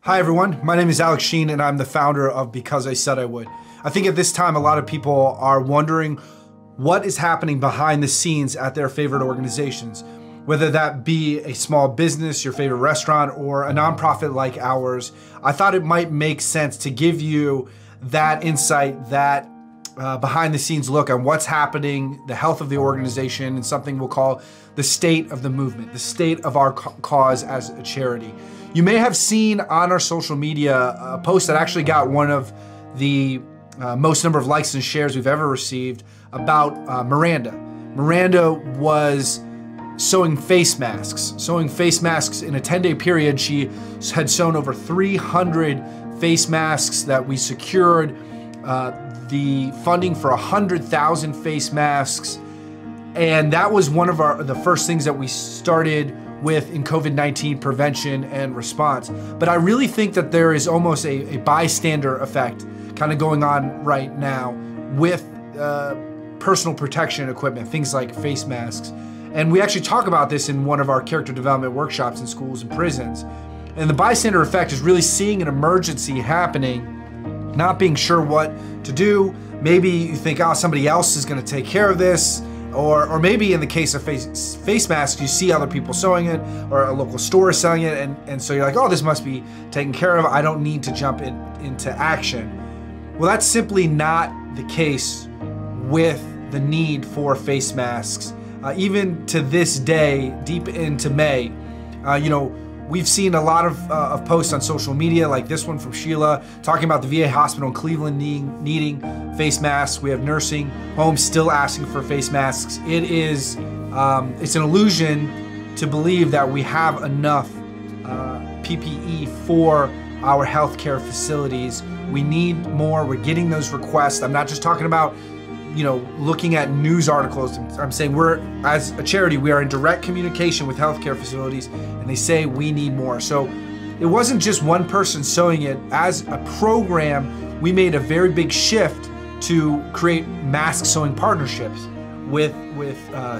Hi everyone, my name is Alex Sheen and I'm the founder of Because I Said I Would. I think at this time a lot of people are wondering what is happening behind the scenes at their favorite organizations, whether that be a small business, your favorite restaurant, or a nonprofit like ours. I thought it might make sense to give you that insight, that behind the scenes look on what's happening, the health of the organization, and something we'll call the state of the movement, the state of our cause as a charity. You may have seen on our social media a post that actually got one of the most number of likes and shares we've ever received about Miranda. Miranda was sewing face masks in a 10-day period. She had sewn over 300 face masks that we secured the funding for 100,000 face masks. And that was one of the first things that we started with in COVID-19 prevention and response. But I really think that there is almost a bystander effect kind of going on right now with personal protection equipment, things like face masks. And we actually talk about this in one of our character development workshops in schools and prisons. And the bystander effect is really seeing an emergency happening, not being sure what to do. Maybe you think, oh, somebody else is gonna take care of this. Or maybe in the case of face masks, you see other people sewing it, or a local store is selling it, and so you're like, oh, this must be taken care of. I don't need to jump into action. Well, that's simply not the case with the need for face masks. Even to this day, deep into May, we've seen a lot of posts on social media, like this one from Sheila, talking about the VA hospital in Cleveland needing face masks. We have nursing homes still asking for face masks. It's an illusion to believe that we have enough PPE for our healthcare facilities. We need more. We're getting those requests. I'm not just talking about looking at news articles. I'm saying as a charity, we are in direct communication with healthcare facilities, and they say we need more. So it wasn't just one person sewing it. As a program, we made a very big shift to create mask sewing partnerships with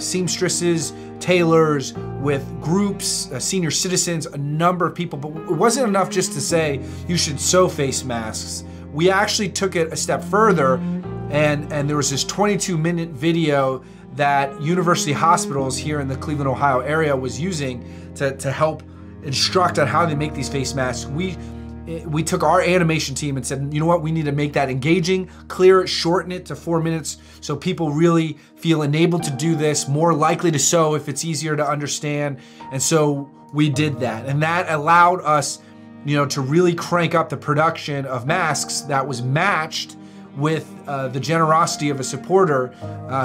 seamstresses, tailors, with groups, senior citizens, a number of people. But it wasn't enough just to say you should sew face masks. We actually took it a step further. And there was this 22-minute video that University Hospitals here in the Cleveland, Ohio area was using to help instruct on how they make these face masks. We took our animation team and said, you know what, we need to make that engaging, clear it, shorten it to 4 minutes so people really feel enabled to do this, more likely to sew if it's easier to understand. And so we did that. And that allowed us, to really crank up the production of masks that was matched with the generosity of a supporter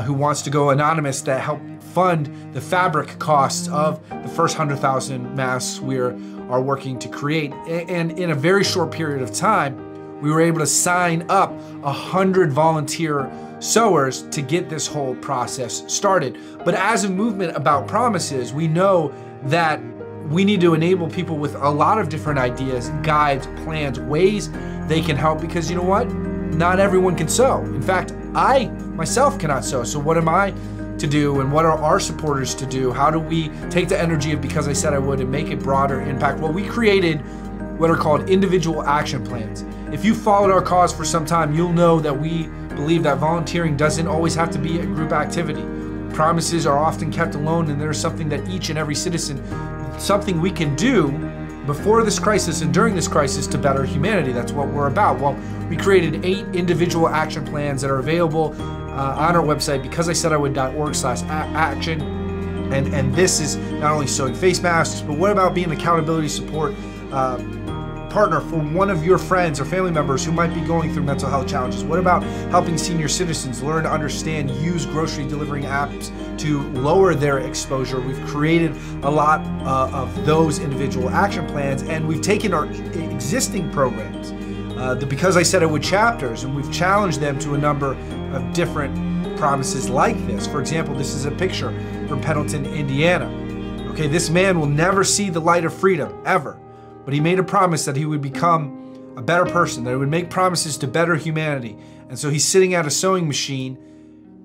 who wants to go anonymous that helped fund the fabric costs of the first 100,000 masks we are working to create. And in a very short period of time, we were able to sign up 100 volunteer sewers to get this whole process started. But as a movement about promises, we know that we need to enable people with a lot of different ideas, guides, plans, ways they can help, because you know what? Not everyone can sew. In fact, I myself cannot sew. So what am I to do, and what are our supporters to do? How do we take the energy of Because I Said I Would and make a broader impact? Well, we created what are called individual action plans. If you followed our cause for some time, you'll know that we believe that volunteering doesn't always have to be a group activity. Promises are often kept alone, and there's something that each and every citizen, something we can do before this crisis and during this crisis to better humanity. That's what we're about. Well, we created 8 individual action plans that are available on our website, becauseisisaidwould.org/action. And this is not only sewing face masks, but what about being an accountability support partner for one of your friends or family members who might be going through mental health challenges? What about helping senior citizens learn to understand, use grocery delivering apps to lower their exposure? We've created a lot of those individual action plans, and we've taken our existing programs, the Because I Said I Would chapters, and we've challenged them to a number of different promises like this. For example, this is a picture from Pendleton, Indiana. Okay, this man will never see the light of freedom, ever. But he made a promise that he would become a better person, that he would make promises to better humanity. And so he's sitting at a sewing machine,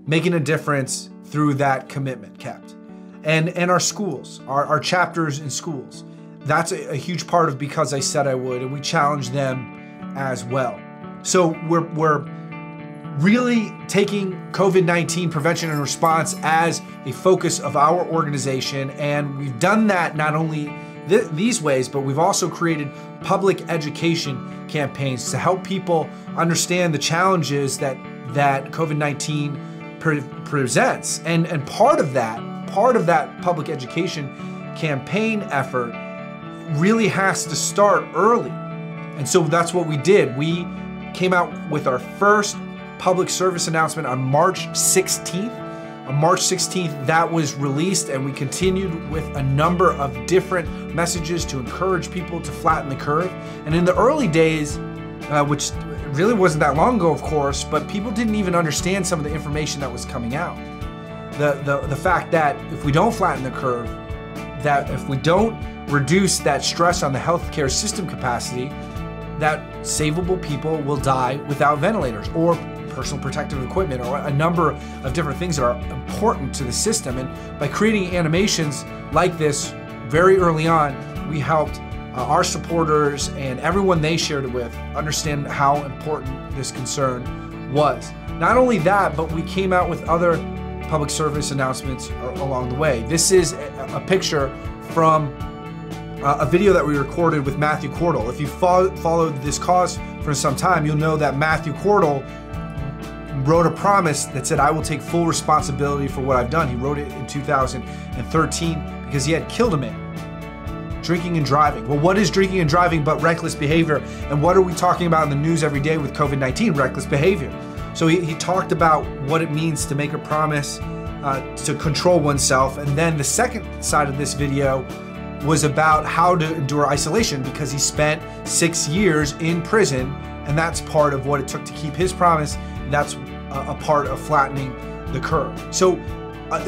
making a difference through that commitment kept. And our schools, our chapters in schools. that's a huge part of Because I Said I Would, and we challenge them as well. So we're really taking COVID-19 prevention and response as a focus of our organization, and we've done that not only these ways, but we've also created public education campaigns to help people understand the challenges that COVID-19 presents. And part of that public education campaign effort really has to start early. And so that's what we did. We came out with our first public service announcement on March 16th. On March 16th, that was released, and we continued with a number of different messages to encourage people to flatten the curve. And in the early days, which really wasn't that long ago, of course, but people didn't even understand some of the information that was coming out. The fact that if we don't flatten the curve, that if we don't reduce that stress on the healthcare system capacity, that savable people will die without ventilators or personal protective equipment or a number of different things that are important to the system. And by creating animations like this very early on, we helped our supporters and everyone they shared it with understand how important this concern was. Not only that, but we came out with other public service announcements along the way. This is a picture from a video that we recorded with Matthew Cordle. If you followed this cause for some time, you'll know that Matthew Cordle wrote a promise that said, "I will take full responsibility for what I've done." He wrote it in 2013 because he had killed a man. Drinking and driving. Well, what is drinking and driving but reckless behavior? And what are we talking about in the news every day with COVID-19? Reckless behavior. So he talked about what it means to make a promise to control oneself. And then the second side of this video was about how to endure isolation, because he spent 6 years in prison, and that's part of what it took to keep his promise. That's a part of flattening the curve. So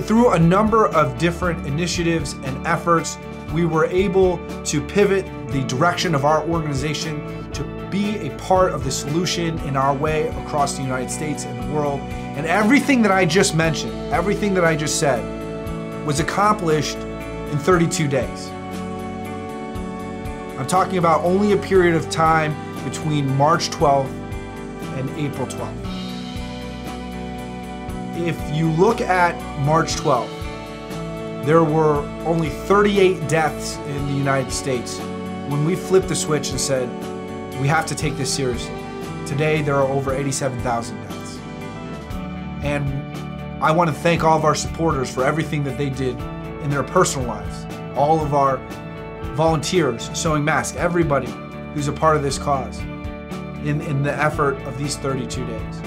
through a number of different initiatives and efforts, we were able to pivot the direction of our organization to be a part of the solution in our way across the United States and the world. And everything that I just mentioned, everything that I just said, was accomplished in 32 days. I'm talking about only a period of time between March 12th and April 12th. If you look at March 12th, there were only 38 deaths in the United States when we flipped the switch and said, we have to take this seriously. Today, there are over 87,000 deaths. And I want to thank all of our supporters for everything that they did in their personal lives. All of our volunteers sewing masks, everybody who's a part of this cause in the effort of these 32 days.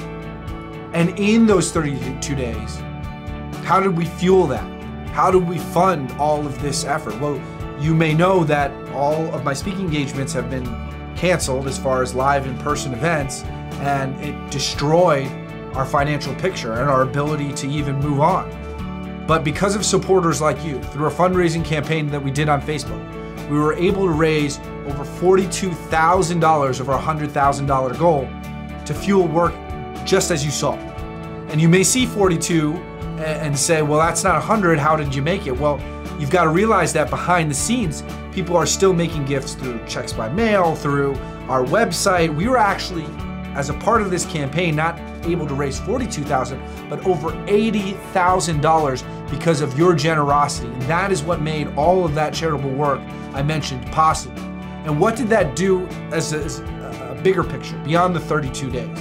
And in those 32 days, how did we fuel that? How do we fund all of this effort? Well, you may know that all of my speaking engagements have been canceled as far as live in-person events, and it destroyed our financial picture and our ability to even move on. But because of supporters like you, through a fundraising campaign that we did on Facebook, we were able to raise over $42,000 of our $100,000 goal to fuel work just as you saw. And you may see 42 and say, well, that's not 100, how did you make it? Well, you've got to realize that behind the scenes, people are still making gifts through checks by mail, through our website. We were actually, as a part of this campaign, not able to raise $42,000, but over $80,000 because of your generosity. And that is what made all of that charitable work I mentioned possible. And what did that do as a bigger picture, beyond the 32 days?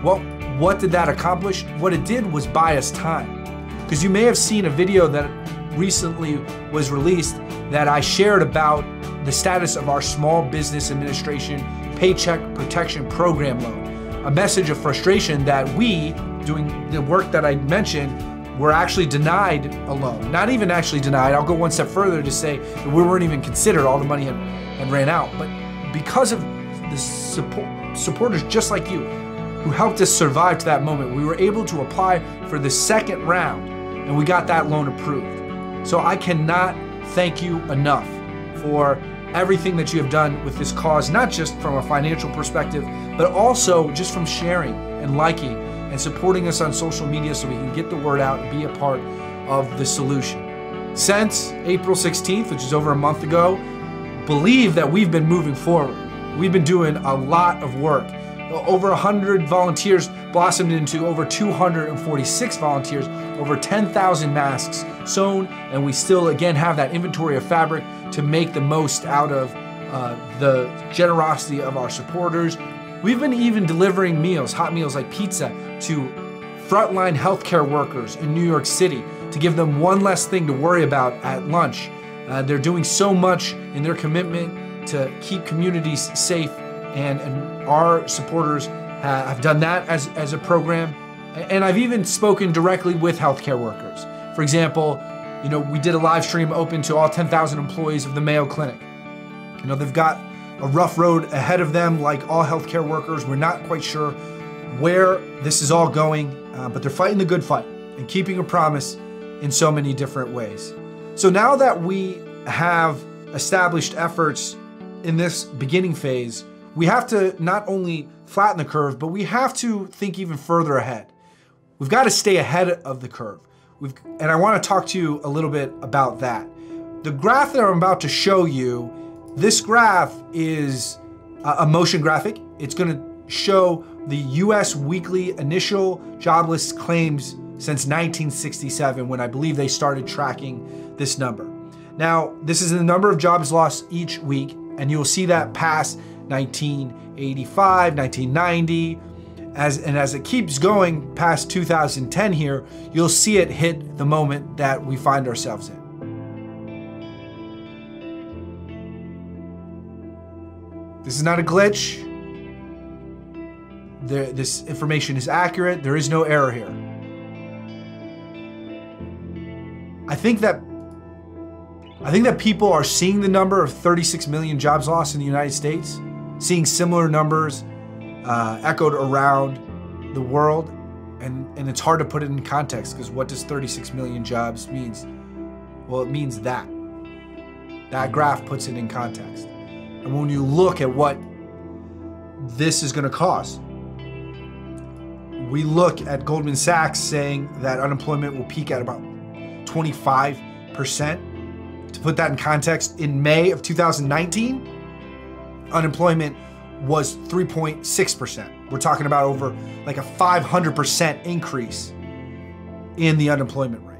Well, what did that accomplish? What it did was buy us time. Because you may have seen a video that recently was released that I shared about the status of our Small Business Administration Paycheck Protection Program loan. A message of frustration that we, doing the work that I mentioned, were actually denied a loan. Not even actually denied, I'll go one step further to say that we weren't even considered, all the money had ran out. But because of the supporters just like you, who helped us survive to that moment, we were able to apply for the second round, and we got that loan approved. So I cannot thank you enough for everything that you have done with this cause, not just from a financial perspective, but also just from sharing and liking and supporting us on social media so we can get the word out and be a part of the solution. Since April 16th, which is over a month ago, believe that we've been moving forward. We've been doing a lot of work. Over 100 volunteers blossomed into over 246 volunteers, over 10,000 masks sewn, and we still again have that inventory of fabric to make the most out of the generosity of our supporters. We've been even delivering meals, hot meals like pizza, to frontline healthcare workers in New York City to give them one less thing to worry about at lunch. They're doing so much in their commitment to keep communities safe, and our supporters have done that as a program. And I've even spoken directly with healthcare workers. For example, we did a live stream open to all 10,000 employees of the Mayo Clinic. They've got a rough road ahead of them, like all healthcare workers. We're not quite sure where this is all going, but they're fighting the good fight and keeping a promise in so many different ways. So now that we have established efforts in this beginning phase, we have to not only flatten the curve, but we have to think even further ahead. We've got to stay ahead of the curve. And I want to talk to you a little bit about that. The graph that I'm about to show you, this graph is a motion graphic. It's going to show the US weekly initial jobless claims since 1967, when I believe they started tracking this number. Now, this is the number of jobs lost each week, and you'll see that past 1985, 1990, as it keeps going past 2010 here, you'll see it hit the moment that we find ourselves in. This is not a glitch. This information is accurate. There is no error here. I think that people are seeing the number of 36 million jobs lost in the United States, seeing similar numbers echoed around the world, and it's hard to put it in context, because what does 36 million jobs means? Well, it means that graph puts it in context. And when you look at what this is going to cost, we look at Goldman Sachs saying that unemployment will peak at about 25%. To put that in context, in May of 2019, unemployment was 3.6%. We're talking about over like a 500% increase in the unemployment rate.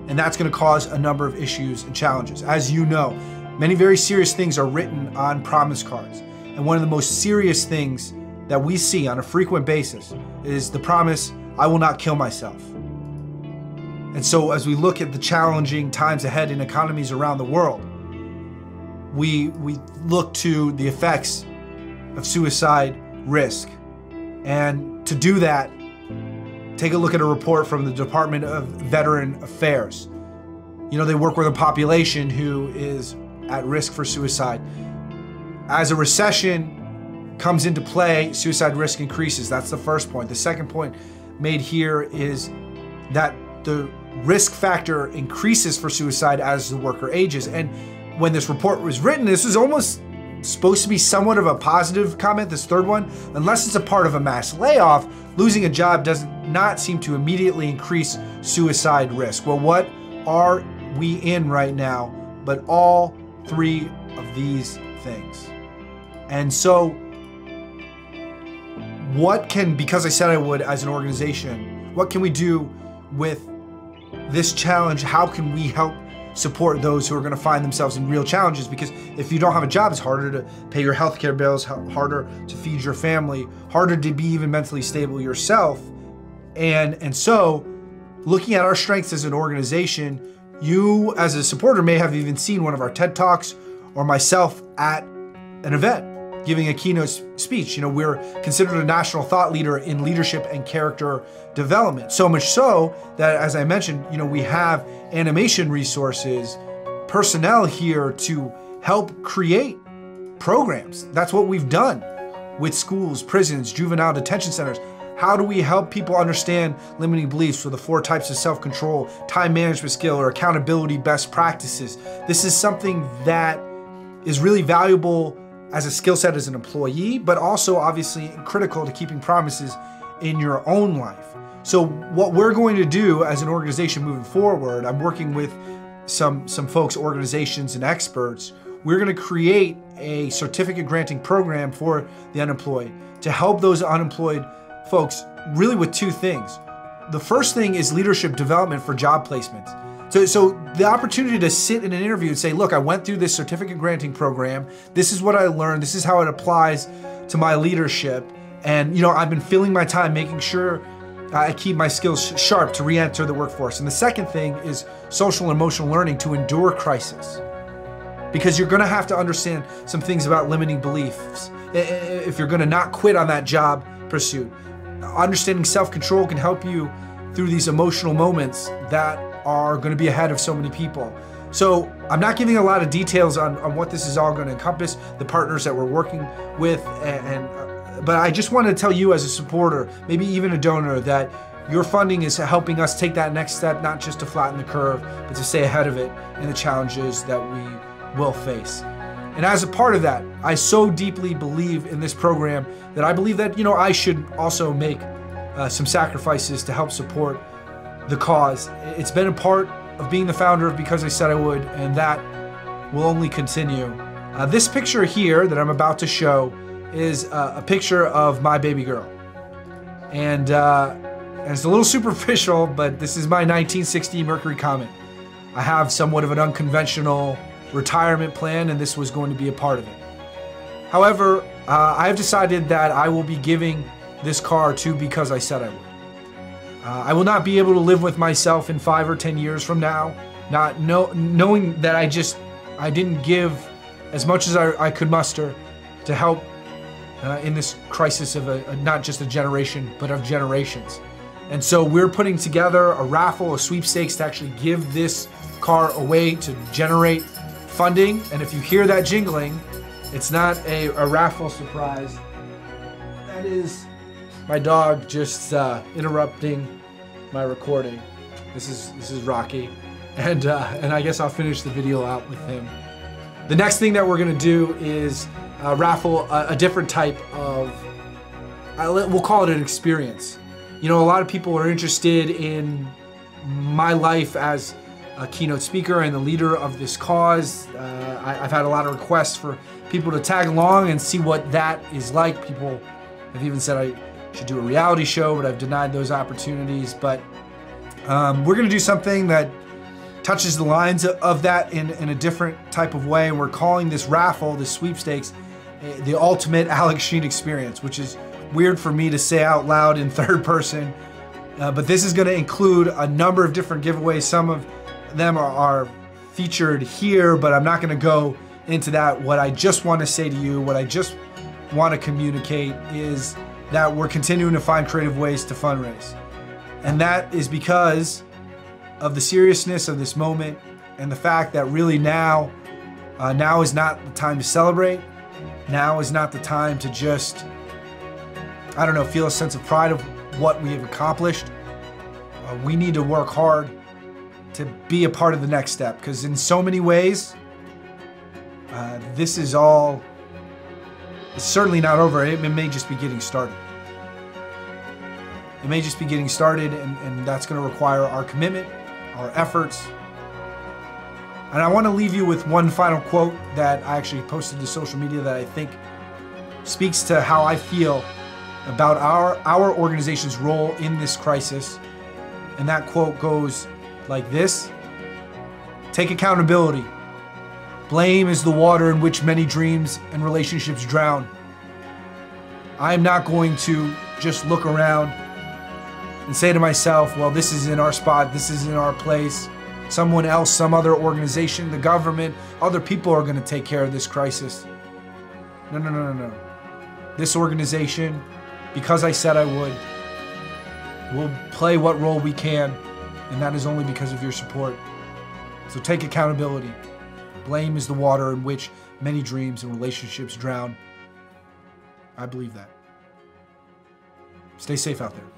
And that's going to cause a number of issues and challenges. As you know, many very serious things are written on promise cards. And one of the most serious things that we see on a frequent basis is the promise, I will not kill myself. And so as we look at the challenging times ahead in economies around the world, we look to the effects of suicide risk. And to do that, take a look at a report from the Department of Veteran Affairs. They work with a population who is at risk for suicide. As a recession comes into play, suicide risk increases. That's the first point. The second point made here is that the risk factor increases for suicide as the worker ages. And when this report was written, this was almost supposed to be somewhat of a positive comment, this third one. Unless it's a part of a mass layoff, losing a job does not seem to immediately increase suicide risk. Well, what are we in right now but all three of these things? And so what can, because I said I would as an organization, what can we do with this challenge? How can we help support those who are going to find themselves in real challenges? Because if you don't have a job, it's harder to pay your healthcare bills, harder to feed your family, harder to be even mentally stable yourself. And so looking at our strengths as an organization, you as a supporter may have even seen one of our TED Talks or myself at an event giving a keynote speech. We're considered a national thought leader in leadership and character development. So much so that, as I mentioned, we have animation resources, personnel here to help create programs. That's what we've done with schools, prisons, juvenile detention centers. How do we help people understand limiting beliefs for the 4 types of self-control, time management skill, or accountability best practices? This is something that is really valuable as a skill set as an employee, but also obviously critical to keeping promises in your own life. So what we're going to do as an organization moving forward, I'm working with some folks, organizations, and experts. we're going to create a certificate granting program for the unemployed to help those unemployed folks really with two things. The first thing is leadership development for job placements. So the opportunity to sit in an interview and say, look, I went through this certificate granting program. This is what I learned. This is how it applies to my leadership. And, I've been filling my time making sure I keep my skills sharp to re-enter the workforce. And the second thing is social and emotional learning to endure crisis. Because you're gonna have to understand some things about limiting beliefs if you're gonna not quit on that job pursuit. Understanding self-control can help you through these emotional moments that are gonna be ahead of so many people. So I'm not giving a lot of details on what this is all gonna encompass, the partners that we're working with, but I just wanted to tell you as a supporter, maybe even a donor, that your funding is helping us take that next step, not just to flatten the curve, but to stay ahead of it in the challenges that we will face. And as a part of that, I so deeply believe in this program that I believe that, I should also make some sacrifices to help support the cause. It's been a part of being the founder of Because I Said I Would, and that will only continue. This picture here that I'm about to show is a picture of my baby girl. And it's a little superficial, but this is my 1960 Mercury Comet. I have somewhat of an unconventional retirement plan, and this was going to be a part of it. However, I have decided that I will be giving this car to Because I Said I Would. I will not be able to live with myself in 5 or 10 years from now, knowing that I didn't give as much as I could muster to help in this crisis of not just a generation, but of generations. And so we're putting together a raffle, a sweepstakes to actually give this car away to generate funding. And if you hear that jingling, it's not a raffle surprise. That is my dog just interrupting my recording. This is Rocky, and I guess I'll finish the video out with him. The next thing that we're gonna do is raffle a different type of, we'll call it an experience. A lot of people are interested in my life as a keynote speaker and the leader of this cause. I've had a lot of requests for people to tag along and see what that is like. People have even said I should do a reality show, but I've denied those opportunities. But we're gonna do something that touches the lines of that in a different type of way. And we're calling this raffle, this sweepstakes, the ultimate Alex Sheen experience, which is weird for me to say out loud in third person. But this is gonna include a number of different giveaways. Some of them are featured here, but I'm not gonna go into that. What I just wanna say to you, what I just wanna communicate is that we're continuing to find creative ways to fundraise. And that is because of the seriousness of this moment and the fact that really now is not the time to celebrate. Now is not the time to just, feel a sense of pride of what we have accomplished. We need to work hard to be a part of the next step, because in so many ways, this is all, it's certainly not over. It may just be getting started. It may just be getting started, and that's going to require our commitment, our efforts. And I want to leave you with one final quote that I actually posted to social media that I think speaks to how I feel about our organization's role in this crisis. And that quote goes like this: take accountability. Blame is the water in which many dreams and relationships drown. I'm not going to just look around and say to myself, well, this is in our spot, this is in our place. Someone else, some other organization, the government, other people are going to take care of this crisis. No. This organization, Because I Said I Would, will play what role we can, and that is only because of your support. So take accountability. Blame is the water in which many dreams and relationships drown. I believe that. Stay safe out there.